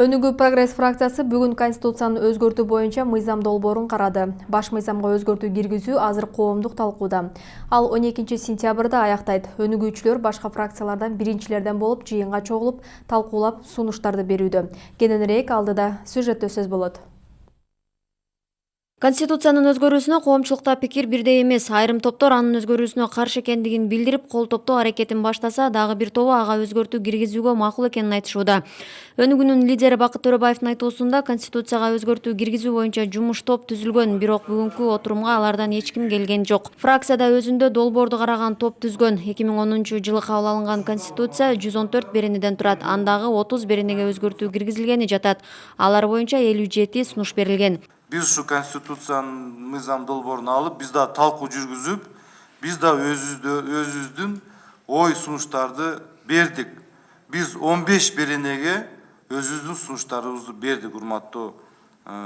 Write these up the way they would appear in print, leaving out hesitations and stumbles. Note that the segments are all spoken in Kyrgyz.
Өнүгүү прогресс фракциясы бүгүн Конституцияны өзгөртүү боюнча мыйзам долбоорун карады. Баш мыйзамга өзгөртүү киргизүү азыр коомдук талкууда. Ал 12 сентябрда аяктайт. Өнүгүүчүлөр башка фракциялардан биринчилерден болуп жыйынга чогулуп, талкуулап, сунуштарды берүүдө. Кененирээк алдыда сюжетте сөз болот. Конституциянын өзгөрүүсүнө коомчулукта пикир бирдей эмес. Айрым топтор анын өзгөрүүсүнө каршы экендигин билдирип, кол топтоо аракетин баштаса, дагы бир тобу ага өзгөртүү киргизүүгө макул экенин айтышууда. Өнүгүүнүн лидери Бакыт Төрөбаевдин айтуусунда Конституцияга өзгөртүү киргизүү боюнча жумуш топ түзүлгөн, бирок бүгүнкү отурумга алардан эч ким келген жок. Фракцияда өзүндө долбоорду караган топ түзгөн. 2010-жылы кабыл алынган Конституция 114 беренеден турат. Андагы 30 беренеге өзгөртүү киргизилгени жатат. Алар боюнча 57 сунуш берилген. Biz şu konstitutsiyanın mizam dolborunu alıp, biz de talkı жүргүзүп, biz de özüzdün oy sunuştardı berdik. Biz 15 berenege özüzdün sunuşlarımızı berdik, urmatlı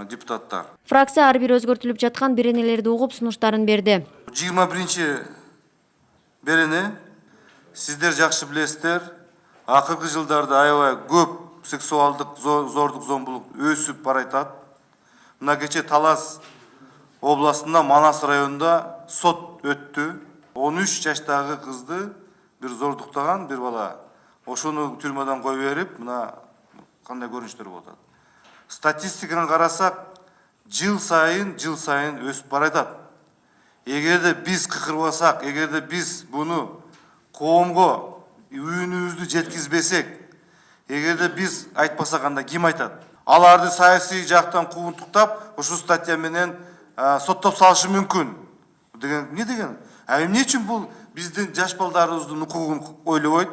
депутаттар. Фракция ар бир өзгөртүлүп жаткан беренелерди угуп сунуштарын берди. 21 берене, сиздер жакшы билесиздер, акыркы жылдарда аябай көп сексуалдык зордук зомбулук өсүп баратат. Мына кече Талас областында Манас районунда сот өттү. 13 жаштагы кызды бир зордуктаган бир бала. Ошону түрмөдөн кой берип, мына кандай көрүнүштөр болот. Статистиканы карасак, жыл сайын өсүп баратат. Эгерде биз кыкырбасак, эгерде биз буну коомго үнүбүздү жеткизбесек, эгерде биз айтпасак, анда ким айтат? Аларды саясий жактан кууntуктап, ушул статья менен соттоп салышы мүмкүн. Деген эмне деген? Эмне үчүн бул биздин жаш балдарыбыздын укугун ойлобойт?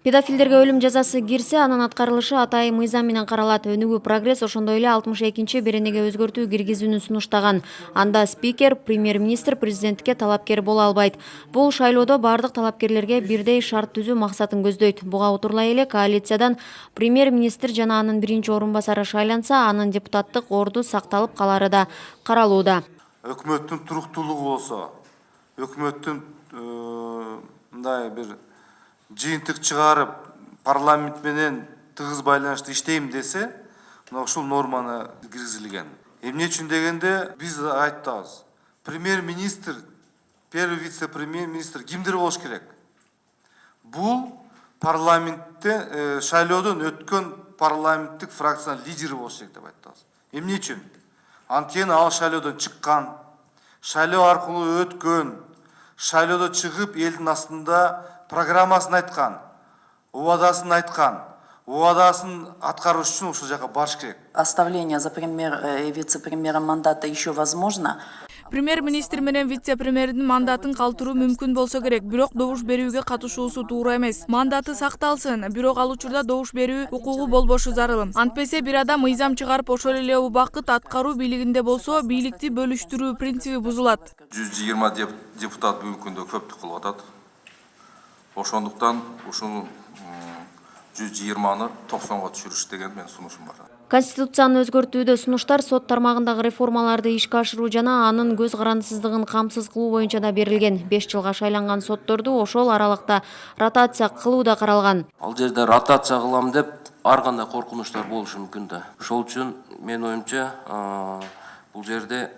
Педофилдерге өлүм жазасы кирсе, анын аткарылышы атайын мыйзам менен каралат. Өнүгүү прогресс ошондой эле 62 беренеге өзгөртүү киргизүүнү сунуштаган. Анда спикер, премьер-министр президентке талапкер боло албайт. Бул шайлоодо бардык талапкерлерге бирдей шарт түзүү максатын көздөйт. Буга отурлай эле коалициядан премьер-министр жана анын биринчи орун басары шайланса, анын депутаттык орду сакталып калары да каралууда. Өкмөттүн туруктуулугу болсо, өкмөттүн мындай бир жыйынтык чыгарып, парламент менен тыгыз байланышты иштейм десе, ушул норманы киргизилген. Эмне үчүн дегенде, биз айтабыз. Премьер-министр, первый вице-премьер-министр кимдир болуш керек? Бул парламентте шайлоодон өткөн парламенттик фракциянын лидери болуш керек деп айтабыз. Эмне үчүн? Анткени ал шайлоодон чыккан, шайлоо аркылуу өткөн, шайлоодо чыгып элдин астында программасын айткан, убадасын айткан, убадасын аткарыш үчүн ушул жака барыш керек. Оставление за премьер и вице-премьером мандата еще возможно. Премьер-министр менен вице-премьердин мандатын калтыруу мүмкүн болсо керек, бирок добуш берүүгө катышуусу туура эмес. Мандаты сакталсын, бирок ал учурда добуш берүү укугу болбошу зарыл. Антпесе бир адам мыйзам чыгарып ошол эле убакыт аткаруу бийлигинде болсо, бийликти бөлүштүрүү принциби бузулат. 120 депутат бүгүнкү күндө көптүк кылып атат. Ошондуктан ушул 120-ны 90-га түшүрүш деген мен сунушум бар. Конституцияны өзгөртүүдө сунуштар сот тармагындагы реформаларды ишке ашыруу жана анын көз карандысыздыгын камсыз кылуу боюнча да берилген. 5 жылга шайланган сотторду ошол аралыкта ротация кылуу да каралган. Ал жерде ротация кылам деп ар кандай коркунучтар болушу мүмкүн да. Ошол үчүн мен оюмча бул жерде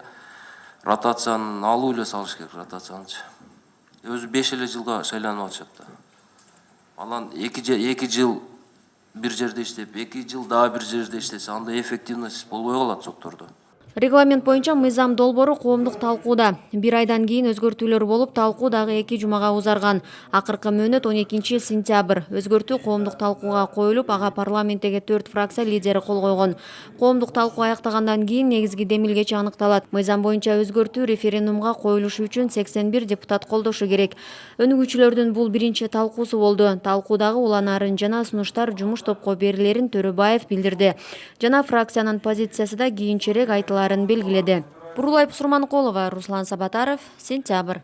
ротацияны алуу эле салыш керек, ротациянычы. Өзү 5 эле жылга шайланып атышат да. Анан 2 жыл бир жерде иштеп, 2 жыл дагы бир жерде иштесе, анда эффективность болбой калат соттордо. Регламент боюнча мыйзам долбоору коомдук талкууда. Бир айдан кийин өзгөртүүлөр болуп, талкуу дагы 2 жумага узарган. Акыркы мөөнөт 12 сентябрь. Өзгөртүү коомдук талкууга коюлуп, ага парламенттеги 4 фракция лидери кол койгон. Коомдук талкуу аяктагандан кийин негизги демилгечи аныкталат. Мыйзам боюнча өзгөртүү референдумга коюлушу үчүн 81 депутат колдошу керек. Өнүгүүчүлөрдүн бул биринчи талкуусу болду. Талкуудагы уланаарын жана сунуштар жумуш топко берилерин Төрөбаев билдирди. Жана фракциянын позициясы да кийинчерээк айтыларын белгиледи. Бурулай Пусурманкулова, Руслан Сабатаров, Сентябрь.